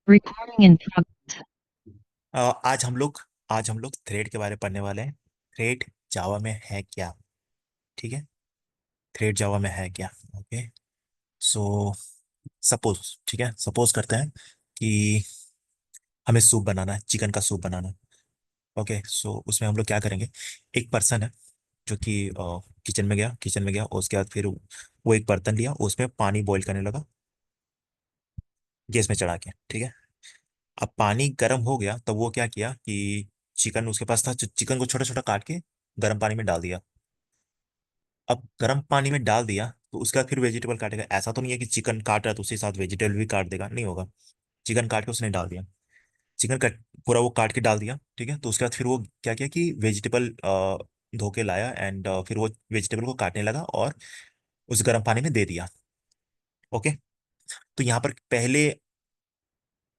Recording in progress. अ, आज हम लोग आज हम लोग थ्रेड के बारे में पढ़ने वाले हैं। थ्रेड जावा में है क्या? ठीक है। थ्रेड जावा में है क्या? ओके। सो सपोज, ठीक है, सपोज करते हैं कि हमें सूप बनाना है, चिकन का सूप बनाना है। ओके, सो उसमें हम लोग क्या करेंगे? एक पर्सन है जो कि किचन में गया और उसके बाद फिर वो एक बर्तन लिया, उसमें पानी बॉईल करने लगा गैस में चढ़ा के। ठीक है। अब पानी गर्म हो गया तब वो क्या किया कि चिकन उसके पास था, चिकन को छोटा छोटा काट के गर्म पानी में डाल दिया। अब गर्म पानी में डाल दिया तो उसके बाद फिर वेजिटेबल काटेगा। ऐसा तो नहीं है कि चिकन काट रहा है तो उसके साथ वेजिटेबल भी काट देगा, नहीं होगा। चिकन काट के उसने डाल दिया। चिकन कट पूरा वो काट के डाल दिया। ठीक है। तो उसके बाद फिर वो क्या किया कि वेजिटेबल धो के लाया एंड फिर वो वेजिटेबल को काटने लगा और उस गर्म पानी में दे दिया। ओके। तो यहाँ पर पहले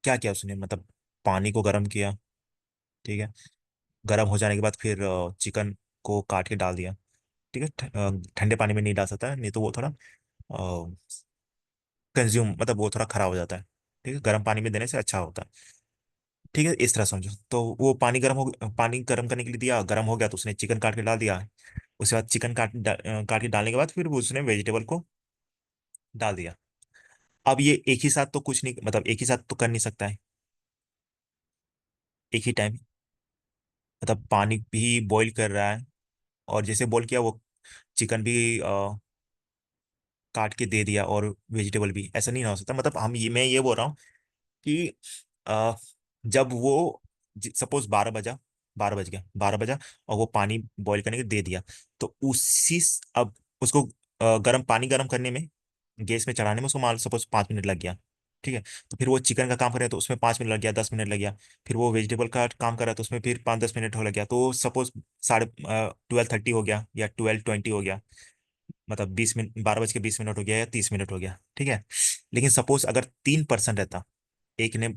क्या किया उसने, मतलब पानी को गर्म किया। ठीक है। गर्म हो जाने के बाद फिर चिकन को काट के डाल दिया। ठीक है। ठंडे पानी में नहीं डाल सकता है, नहीं तो वो थोड़ा कंज्यूम, मतलब वो थोड़ा खराब हो जाता है। ठीक है। गर्म पानी में देने से अच्छा होता है। ठीक है, इस तरह समझो। तो वो पानी गर्म करने के लिए दिया, गर्म हो गया तो उसने चिकन काट के डाल दिया। उसके बाद चिकन काट के डालने के बाद फिर वो उसने वेजिटेबल को डाल दिया। अब ये एक ही साथ तो कुछ नहीं, मतलब एक ही साथ तो कर नहीं सकता है एक ही टाइम। मतलब पानी भी बॉईल कर रहा है और जैसे बॉईल किया वो चिकन भी काट के दे दिया और वेजिटेबल भी, ऐसा नहीं ना हो सकता। मतलब मैं ये बोल रहा हूँ कि अ, जब वो सपोज 12 बजा, 12 बज गया, 12 बजा और वो पानी बॉईल करने के दे दिया। तो अब उसको गर्म करने में, गैस में चढ़ाने में उसको मान सपोज 5 मिनट लग गया। ठीक है। तो फिर वो चिकन का काम कर रहा है तो उसमें 5 मिनट लग गया, 10 मिनट लग गया। फिर वो वेजिटेबल का काम कर रहा है तो उसमें फिर 5-10 मिनट हो लग गया। तो सपोज साढ़े 12:30 हो गया या 12:20 हो गया। मतलब 20 मिनट, 12 बज के 20 मिनट हो गया या 30 मिनट हो गया। ठीक है। लेकिन सपोज अगर 3 पर्सन रहता, एक ने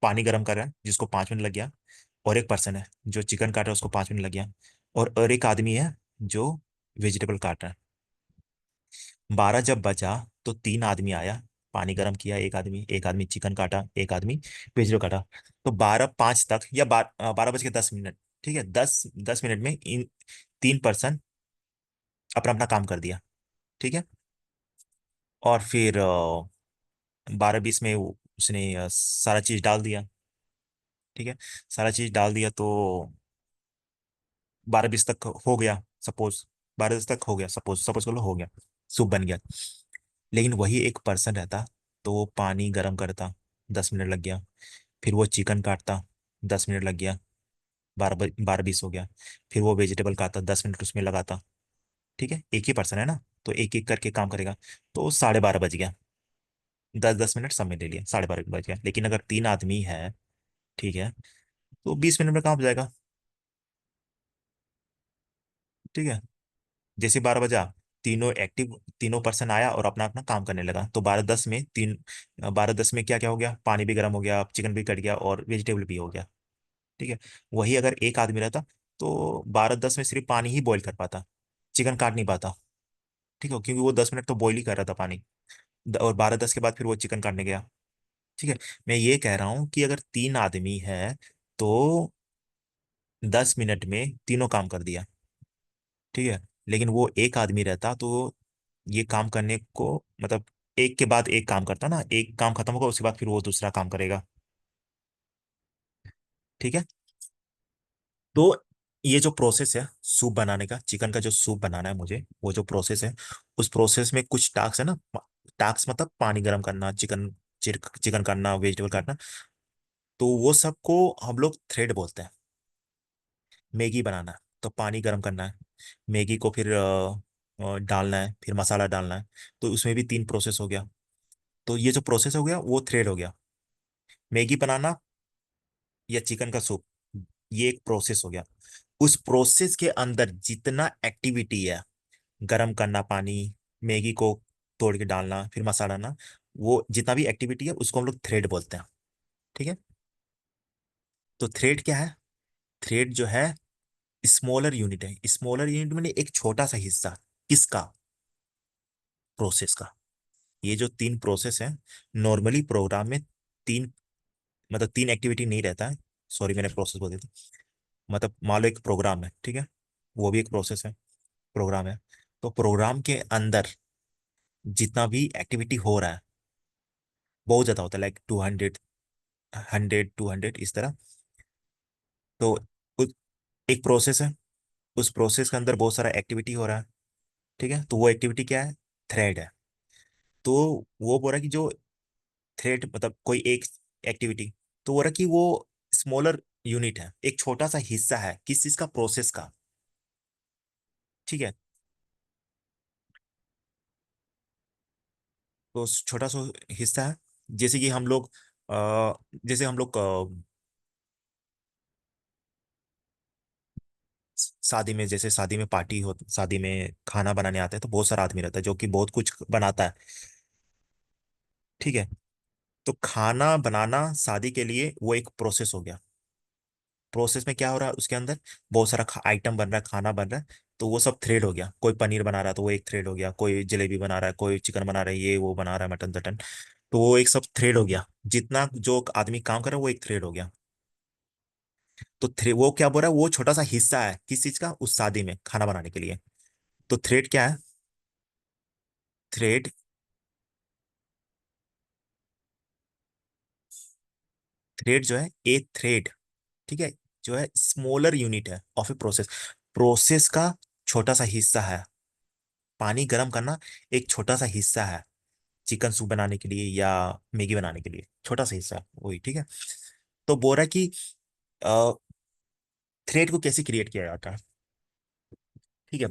पानी गर्म कर रहा है जिसको 5 मिनट लग गया, और एक पर्सन है जो चिकन काट रहा है उसको 5 मिनट लग गया, और एक आदमी है जो वेजिटेबल काट रहा है। 12 जब बचा तो 3 आदमी आया, पानी गर्म किया, एक आदमी चिकन काटा, एक आदमी वेजिटेबल काटा। तो 12:05 तक या 12 बज के 10 मिनट, ठीक है, 10 10 मिनट में इन 3 पर्सन अपना अपना काम कर दिया। ठीक है। और फिर 12:20 में उसने सारा चीज डाल दिया। ठीक है। सारा चीज डाल दिया तो 12:20 तक हो गया सपोज, 12:10 तक हो गया, सपोज सपोज कर लो हो गया, सूप बन गया। लेकिन वही एक पर्सन रहता तो वो पानी गर्म करता, 10 मिनट लग गया। फिर वो चिकन काटता, 10 मिनट लग गया, 12:20 हो गया। फिर वो वेजिटेबल काटता, 10 मिनट उसमें लगाता। ठीक है, एक ही पर्सन है ना, तो एक एक करके काम करेगा। तो 12:30 बज गया, 10-10 मिनट सब में ले लिया, 12:30 बज गया। लेकिन अगर 3 आदमी है, ठीक है, तो 20 मिनट में काम हो जाएगा। ठीक है। जैसे 12 बजा, तीनों पर्सन आया और अपना अपना काम करने लगा। तो 12:10 में क्या क्या हो गया, पानी भी गर्म हो गया, चिकन भी कट गया और वेजिटेबल भी हो गया। ठीक है। वही अगर एक आदमी रहता तो 12:10 में सिर्फ पानी ही बॉईल कर पाता, चिकन काट नहीं पाता। ठीक है, क्योंकि वो 10 मिनट तो बॉईल ही कर रहा था पानी। और 12:10 के बाद फिर वो चिकन काटने गया। ठीक है। मैं ये कह रहा हूँ कि अगर 3 आदमी है तो 10 मिनट में तीनों काम कर दिया। ठीक है। लेकिन वो एक आदमी रहता तो ये काम करने को, मतलब एक के बाद एक काम करता ना, एक काम खत्म होगा उसके बाद फिर वो दूसरा काम करेगा। ठीक है। तो ये जो प्रोसेस है सूप बनाने का, चिकन का जो सूप बनाना है मुझे, वो जो प्रोसेस है, उस प्रोसेस में कुछ टास्क है ना। टास्क मतलब पानी गर्म करना, चिकन करना, वेजिटेबल काटना। तो वो सबको हम लोग थ्रेड बोलते हैं। मैगी बनाना है तो पानी गर्म करना है, मैगी को फिर डालना है, फिर मसाला डालना है। तो उसमें भी 3 प्रोसेस हो गया। तो ये जो प्रोसेस हो गया वो थ्रेड हो गया। मैगी बनाना या चिकन का सूप, ये एक प्रोसेस हो गया। उस प्रोसेस के अंदर जितना एक्टिविटी है, गरम करना पानी, मैगी को तोड़ के डालना, फिर मसाला डालना, वो जितना भी एक्टिविटी है उसको हम लोग थ्रेड बोलते हैं। ठीक है। तो थ्रेड क्या है? थ्रेड जो है स्मॉलर यूनिट है। स्मॉलर यूनिट में एक छोटा सा हिस्सा, किसका? प्रोसेस का। ये जो तीन प्रोसेस है, नॉर्मली प्रोग्राम में तीन, मतलब तीन एक्टिविटी नहीं रहता है। सॉरी, मैंने प्रोसेस बोल दिया था। मतलब मान लो एक प्रोग्राम है, ठीक है, वो भी एक प्रोसेस है, प्रोग्राम है। तो प्रोग्राम के अंदर जितना भी एक्टिविटी हो रहा है, बहुत ज्यादा होता है, लाइक 200, 100, 200 इस तरह। तो उ- एक प्रोसेस है, उस प्रोसेस के अंदर बहुत सारा एक्टिविटी हो रहा है, ठीक है। तो वो एक्टिविटी क्या है? थ्रेड है। तो वो बोल रहा है कि जो थ्रेड मतलब कोई एक एक्टिविटी, तो बोल रहा है कि वो स्मॉलर यूनिट है, एक छोटा सा हिस्सा है किस चीज का? प्रोसेस का। ठीक है। तो छोटा सा हिस्सा है, जैसे कि हम लोग जैसे हम लोग शादी में, जैसे शादी में पार्टी हो, शादी में खाना बनाने आता है, तो बहुत सारा आदमी रहता है जो कि बहुत कुछ बनाता है, ठीक है। तो खाना बनाना शादी के लिए वो एक प्रोसेस हो गया। प्रोसेस में क्या हो रहा है? उसके अंदर बहुत सारा आइटम बन रहा है, खाना बन रहा है। तो वो सब थ्रेड हो गया। कोई पनीर बना रहा है तो वो एक थ्रेड हो गया, कोई जलेबी बना रहा है, कोई चिकन बना रहा है, ये वो बना रहा है, मटन तटन। तो वो एक सब थ्रेड हो गया, जितना जो आदमी काम कर रहा है वो एक थ्रेड हो गया। तो वो क्या बोल रहा है? वो छोटा सा हिस्सा है किस चीज का? उस शादी में खाना बनाने के लिए। तो थ्रेड क्या है? थ्रेड, थ्रेड जो है, ए थ्रेड, ठीक है, जो है स्मॉलर यूनिट है ऑफ ए प्रोसेस। प्रोसेस का छोटा सा हिस्सा है। पानी गर्म करना एक छोटा सा हिस्सा है, चिकन सूप बनाने के लिए या मैगी बनाने के लिए, छोटा सा हिस्सा वही, ठीक है। तो बोल रहा है कि थ्रेड को कैसे क्रिएट किया जाता है, ठीक है।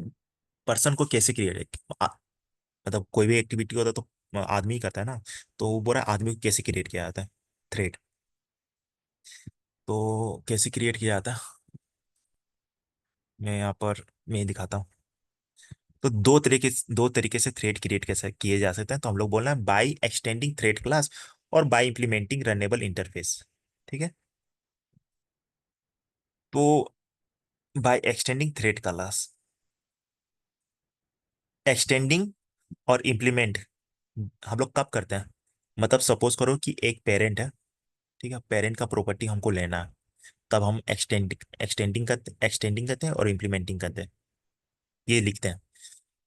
पर्सन को कैसे क्रिएट, मतलब कोई भी एक्टिविटी होता है तो आदमी ही करता है ना। तो वो बोल रहा है आदमी को कैसे क्रिएट किया जाता है थ्रेड। तो कैसे क्रिएट किया जाता है, मैं यहाँ पर मैं दिखाता हूँ। तो दो तरीके से थ्रेड क्रिएट कैसे किए जा सकते हैं। तो हम लोग बोल रहे हैं बाई एक्सटेंडिंग थ्रेड क्लास और बाई इंप्लीमेंटिंग रनेबल इंटरफेस, ठीक है। तो by extending thread class, extending और इम्प्लीमेंट हम लोग कब करते हैं? मतलब सपोज करो कि एक पेरेंट है, ठीक है, पेरेंट का प्रॉपर्टी हमको लेना है, तब हम एक्सटेंडिंग करते हैं और इम्प्लीमेंटिंग करते हैं, ये लिखते हैं।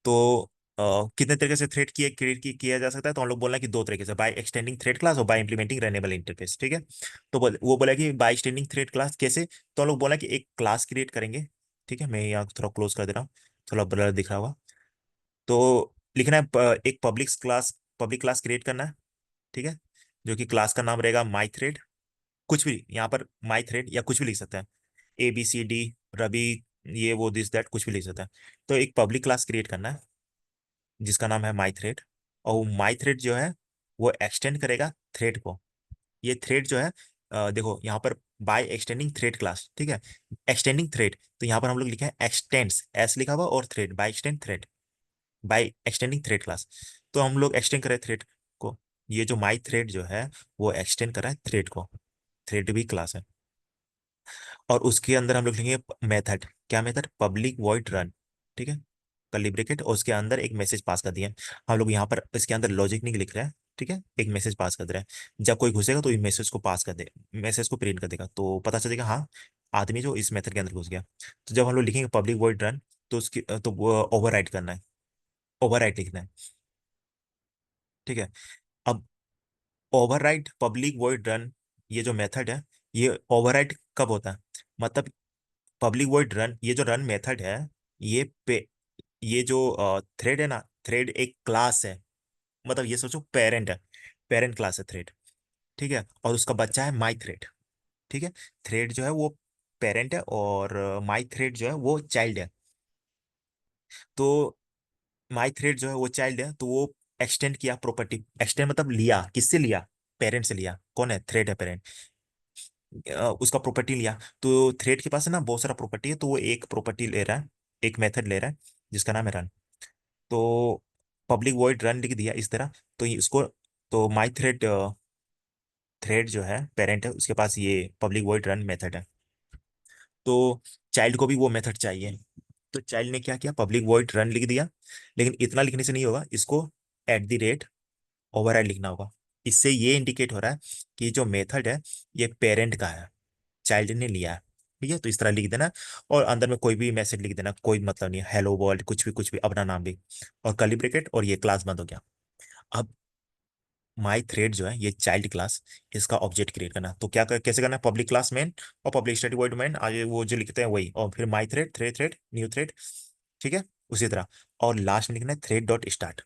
तो कितने तरीके से थ्रेड किया जा सकता है? तो हम लोग बोलना है कि दो तरीके से, बाय एक्सटेंडिंग थ्रेड क्लास और बाय इंप्लीमेंटिंग रनेबल इंटरफेस, ठीक है। तो वो बोला कि बाय एक्सटेंडिंग थ्रेड क्लास कैसे? तो हम लोग बोला कि एक क्लास क्रिएट करेंगे, ठीक है। मैं यहाँ थोड़ा क्लोज कर दे रहा हूँ, थोड़ा ब्लर दिख रहा होगा। तो लिखना है एक पब्लिक क्लास क्रिएट करना है, ठीक है, जो कि क्लास का नाम रहेगा माई थ्रेड। कुछ भी यहाँ पर माई थ्रेड या कुछ भी लिख सकते हैं, ABCD, रवि, ये वो दिस दैट, कुछ भी लिख सकते हैं। तो एक पब्लिक क्लास क्रिएट करना है जिसका नाम है माई थ्रेड। और माई थ्रेड जो है वो एक्सटेंड करेगा थ्रेड को। ये थ्रेड जो है, देखो यहाँ पर बाय एक्सटेंडिंग थ्रेड क्लास, ठीक है, एक्सटेंडिंग थ्रेड। तो यहाँ पर हम लोग लिखे हैं एक्सटेंड्स, एस लिखा हुआ, और thread, by extend thread, by extending thread class. तो हम लोग एक्सटेंड करें थ्रेड को। ये जो माई थ्रेड जो है वो एक्सटेंड कर रहा है थ्रेड को, थ्रेड भी क्लास है। और उसके अंदर हम लोग लिखेंगे मेथड, क्या मेथड? पब्लिक वॉइड रन, ठीक है, कर्ली ब्रैकेट, और उसके अंदर एक मैसेज पास कर दिया। हम लोग यहाँ पर इसके अंदर लॉजिक नहीं लिख रहे हैं, ठीक है, एक मैसेज पास कर दे रहे हैं। जब कोई घुसेगा तो ये मैसेज को पास कर दे, मैसेज को प्रिंट कर देगा, तो पता चलेगा हाँ, आदमी जो इस मेथड के अंदर घुस गया। तो जब हम लोग लिखेंगे पब्लिक वॉइड रन, तो उसकी तो ओवर करना है, ओवर लिखना है, ठीक है। अब ओवरराइड पब्लिक वॉइड रन, ये जो मेथड है, ये ओवरराइड कब होता है? मतलब पब्लिक वॉइड रन, ये जो रन मेथड है, ये ये जो थ्रेड है ना, थ्रेड एक क्लास है, मतलब ये सोचो पेरेंट है, पेरेंट क्लास है थ्रेड, ठीक है, और उसका बच्चा है माई थ्रेड, ठीक है। थ्रेड जो है वो पेरेंट है और माई थ्रेड जो है वो चाइल्ड है। तो माई थ्रेड जो है वो चाइल्ड है, तो वो एक्सटेंड किया प्रॉपर्टी, एक्सटेंड मतलब लिया, किससे लिया? पेरेंट से लिया। कौन है? थ्रेड है पेरेंट। उसका प्रॉपर्टी लिया। तो थ्रेड के पास है ना बहुत सारा प्रॉपर्टी है, तो वो एक प्रॉपर्टी ले रहा है, एक मेथड ले रहा है जिसका नाम है रन। तो पब्लिक वॉइड रन लिख दिया इस तरह। तो इसको, तो माई थ्रेड, थ्रेड जो है पेरेंट है, उसके पास ये पब्लिक वॉइड रन मेथड है। तो चाइल्ड को भी वो मेथड चाहिए। तो चाइल्ड ने क्या किया? पब्लिक वॉइड रन लिख दिया। लेकिन इतना लिखने से नहीं होगा, इसको एट द रेट ओवरराइड लिखना होगा। इससे ये इंडिकेट हो रहा है कि जो मेथड है ये पेरेंट का है, चाइल्ड ने लिया है। ठीक है, तो इस तरह लिख देना। और अंदर में कोई भी मैसेज लिख देना, कोई मतलब नहीं, हेलो वर्ल्ड, कुछ भी अपना नाम भी। और कर्ली ब्रैकेट, और ये क्लास बंद हो गया। अब माई थ्रेड जो है ये चाइल्ड क्लास, इसका ऑब्जेक्ट क्रिएट करना। तो कैसे करना है, पब्लिक क्लास मेन और पब्लिक स्टैटिक वॉइड मेन, आज वो जो लिखते हैं वही, और फिर माई थ्रेड, थ्रेड न्यू थ्रेड। ठीक है, उसी तरह। और लास्ट में लिखना है थ्रेड डॉट स्टार्ट।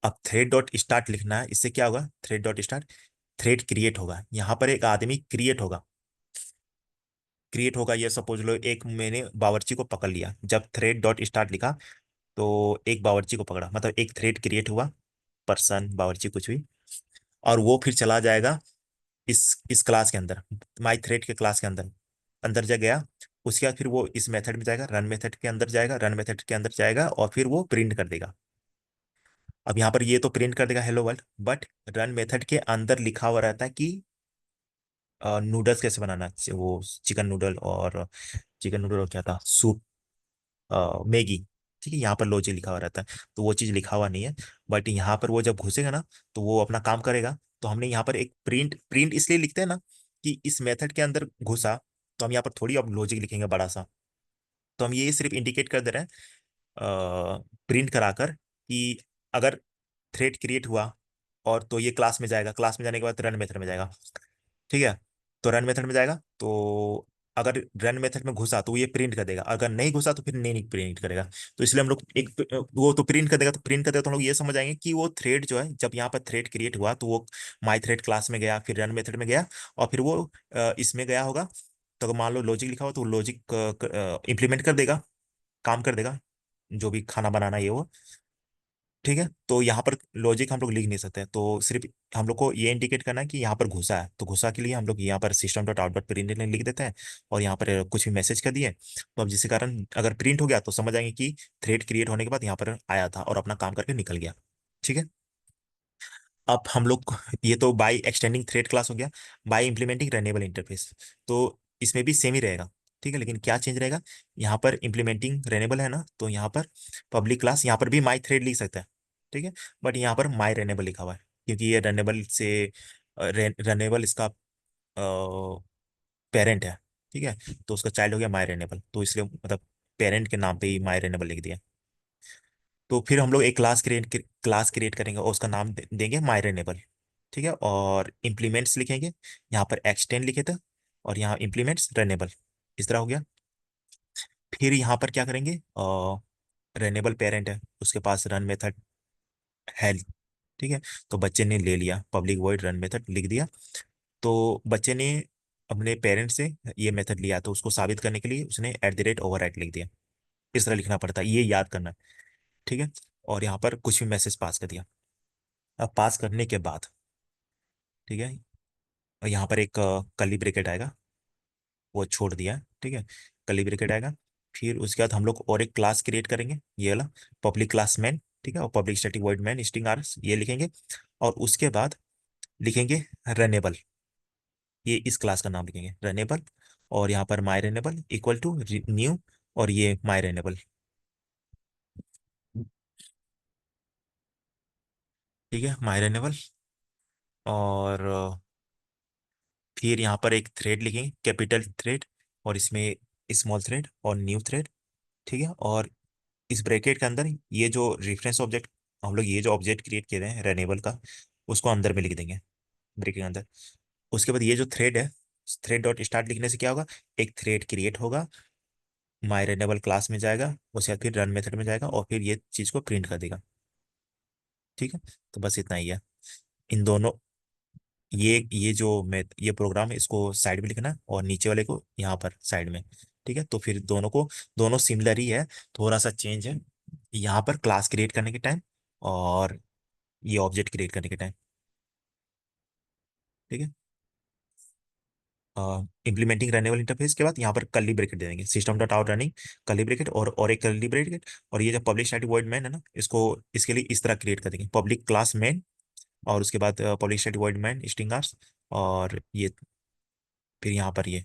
अब थ्रेड डॉट स्टार्ट लिखना है, इससे क्या होगा, thread dot start, thread create होगा, यहाँ पर एक आदमी क्रिएट होगा। क्रिएट होगा, ये सपोज लो एक मैंने बावर्ची को पकड़ लिया, जब थ्रेड डॉट स्टार्ट लिखा तो एक बावर्ची को पकड़ा, मतलब एक थ्रेड क्रिएट हुआ, पर्सन बावर्ची कुछ भी। और वो फिर चला जाएगा इस क्लास के अंदर, माई थ्रेड के क्लास के अंदर, अंदर जा गया। उसके बाद फिर वो इस मेथड में जाएगा, रन मेथड के अंदर जाएगा, रन मेथड के अंदर जाएगा, और फिर वो प्रिंट कर देगा। अब यहाँ पर ये तो प्रिंट कर देगा hello world, but run method के अंदर लिखा हुआ रहता है कि नूडल्स कैसे बनाना है, वो चिकन नूडल, और चिकन नूडल और क्या था, सूप, मैगी। ठीक है, यहाँ पर लॉजिक लिखा हुआ रहता है, तो वो चीज़ लिखा हुआ नहीं है। बट यहाँ पर वो जब घुसेगा ना, तो वो अपना काम करेगा। तो हमने यहाँ पर एक प्रिंट, प्रिंट इसलिए लिखते हैं ना कि इस मेथड के अंदर घुसा, तो हम यहाँ पर थोड़ी अब लॉजिक लिखेंगे बड़ा सा। तो हम ये सिर्फ इंडिकेट कर दे रहे हैं प्रिंट कराकर कि अगर थ्रेड क्रिएट हुआ और तो ये क्लास में जाएगा, क्लास में जाने के बाद रन मेथड में जाएगा। ठीक है, तो रन मेथड में जाएगा, तो अगर रन मेथड में घुसा तो ये प्रिंट कर देगा, अगर नहीं घुसा तो फिर नहीं प्रिंट करेगा। तो इसलिए हम लोग एक, वो तो प्रिंट कर देगा, तो प्रिंट कर देगा तो हम लोग ये समझ आएंगे कि वो थ्रेड जो है, जब यहाँ पर थ्रेड क्रिएट हुआ तो वो माई थ्रेड क्लास में गया, फिर रन मेथड में गया, और फिर वो इसमें गया होगा। तो अगर मान लो लॉजिक लिखा हो तो लॉजिक इंप्लीमेंट कर देगा, काम कर देगा, जो भी खाना बनाना ये वो। ठीक है, तो यहाँ पर लॉजिक हम लोग लिख नहीं सकते, तो सिर्फ हम लोग को ये इंडिकेट करना है कि यहाँ पर घुसा है, तो घुसा के लिए हम लोग यहाँ पर system dot out dot print लिख देते हैं। और यहाँ पर कुछ भी मैसेज कर दिए, तो अब जिसके कारण अगर प्रिंट हो गया तो समझ आएंगे कि थ्रेड क्रिएट होने के बाद यहाँ पर आया था और अपना काम करके निकल गया। ठीक है, अब हम लोग, ये तो बाय एक्सटेंडिंग थ्रेड क्लास हो गया। बाय इंप्लीमेंटिंग रनेबल इंटरफेस, तो इसमें भी सेम ही रहेगा। ठीक है, लेकिन क्या चेंज रहेगा, यहाँ पर इंप्लीमेंटिंग रेनेबल है ना, तो यहाँ पर पब्लिक क्लास, यहाँ पर भी माई थ्रेड लिख सकता है। ठीक है, बट यहाँ पर माई रेनेबल लिखा हुआ है, क्योंकि ये रनेबल से रनेबल इसका पेरेंट है। ठीक है, तो उसका चाइल्ड हो गया माई रेनेबल, तो इसलिए मतलब पेरेंट के नाम पे ही माई रेनेबल लिख दिया। तो फिर हम लोग एक क्लास क्रिएट करेंगे और उसका नाम देंगे माई रेनेबल। ठीक है, और इम्प्लीमेंट्स लिखेंगे, यहाँ पर एक्सटेंड लिखे थे, और यहाँ इम्प्लीमेंट्स रेनेबल, इस तरह हो गया। फिर यहाँ पर क्या करेंगे, रेनेबल पेरेंट है, उसके पास रन मेथड है। ठीक है, तो बच्चे ने ले लिया, पब्लिक वॉइड रन मेथड लिख दिया। तो बच्चे ने अपने पेरेंट से ये मेथड लिया, तो उसको साबित करने के लिए उसने एट द रेट ओवरराइट लिख दिया। इस तरह लिखना पड़ता है, ये याद करना है। ठीक है, और यहाँ पर कुछ भी मैसेज पास कर दिया। अब पास करने के बाद, ठीक है, और यहाँ पर एक कर्ली ब्रैकेट आएगा, वो छोड़ दिया है। ठीक है, कर्ली ब्रैकेट आएगा। फिर उसके बाद हम लोग और एक क्लास क्रिएट करेंगे, ये वाला पब्लिक क्लास मैन। ठीक है, और public static void main string args ये लिखेंगे। और उसके बाद लिखेंगे रनेबल, ये इस क्लास का नाम लिखेंगे रनेबल। और यहाँ पर माई रनेबल इक्वल टू न्यू, और ये माई रनेबल। ठीक है, माई रनेबल। और फिर यहाँ पर एक थ्रेड लिखेंगे, कैपिटल थ्रेड, और इसमें स्मॉल थ्रेड और न्यू थ्रेड। ठीक है, और इस ब्रैकेट के अंदर ये जो रेफरेंस ऑब्जेक्ट, हम लोग ये जो ऑब्जेक्ट क्रिएट किए हैं रेनेबल का, उसको अंदर में लिख देंगे, ब्रैकेट के अंदर। उसके बाद ये जो थ्रेड है, थ्रेड डॉट स्टार्ट लिखने से क्या होगा, एक थ्रेड क्रिएट होगा, माई रेनेबल क्लास में जाएगा, उसके बाद फिर रन मेथड में जाएगा, और फिर ये चीज को प्रिंट कर देगा। ठीक है, तो बस इतना ही है। इन दोनों, ये जो मैं ये प्रोग्राम है इसको साइड में लिखना है, और नीचे वाले को यहाँ पर साइड में। ठीक है, तो फिर दोनों सिमिलर ही है, थोड़ा सा चेंज है यहाँ पर क्लास क्रिएट करने के टाइम, और ये ऑब्जेक्ट क्रिएट करने के टाइम। ठीक है, इम्प्लीमेंटिंग रनेबल इंटरफेस के बाद यहाँ पर कर्ली ब्रैकेट दे देंगे, system dot out running curly bracket, और एक कर्ली ब्रैकेट। और ये जो पब्लिक स्टैटिक वॉइड मैन है ना, इसको इसके लिए इस तरह क्रिएट कर देंगे, पब्लिक क्लास मैन, और उसके बाद public static void main string args, और ये फिर यहाँ पर ये,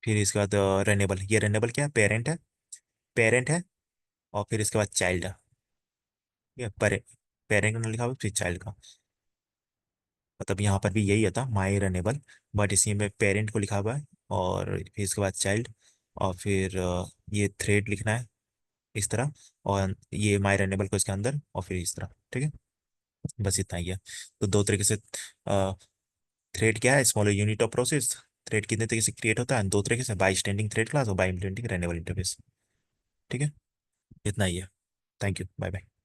फिर इसके बाद रेनेबल, ये रेनेबल क्या है, पेरेंट है, पेरेंट है। और फिर इसके बाद चाइल्ड, ये पेरेंट का लिखा हुआ है, फिर चाइल्ड का। मतलब यहाँ पर भी यही होता माई रनेबल, बट इसमें में पेरेंट को लिखा हुआ है और फिर इसके बाद चाइल्ड, और फिर ये थ्रेड लिखना है इस तरह, और ये माई रनेबल को इसके अंदर, और फिर इस तरह। ठीक है, बस इतना ही है। तो दो तरीके से थ्रेड क्या है, smaller unit of process. Thread कितने तरीके से क्रिएट होता है, दो तरीके से, बाई स्टैंडिंग थ्रेड क्लास और बाई इम्प्लीमेंटिंग रनेबल इंटरफेस। ठीक है, इतना ही है। Thank you, bye bye.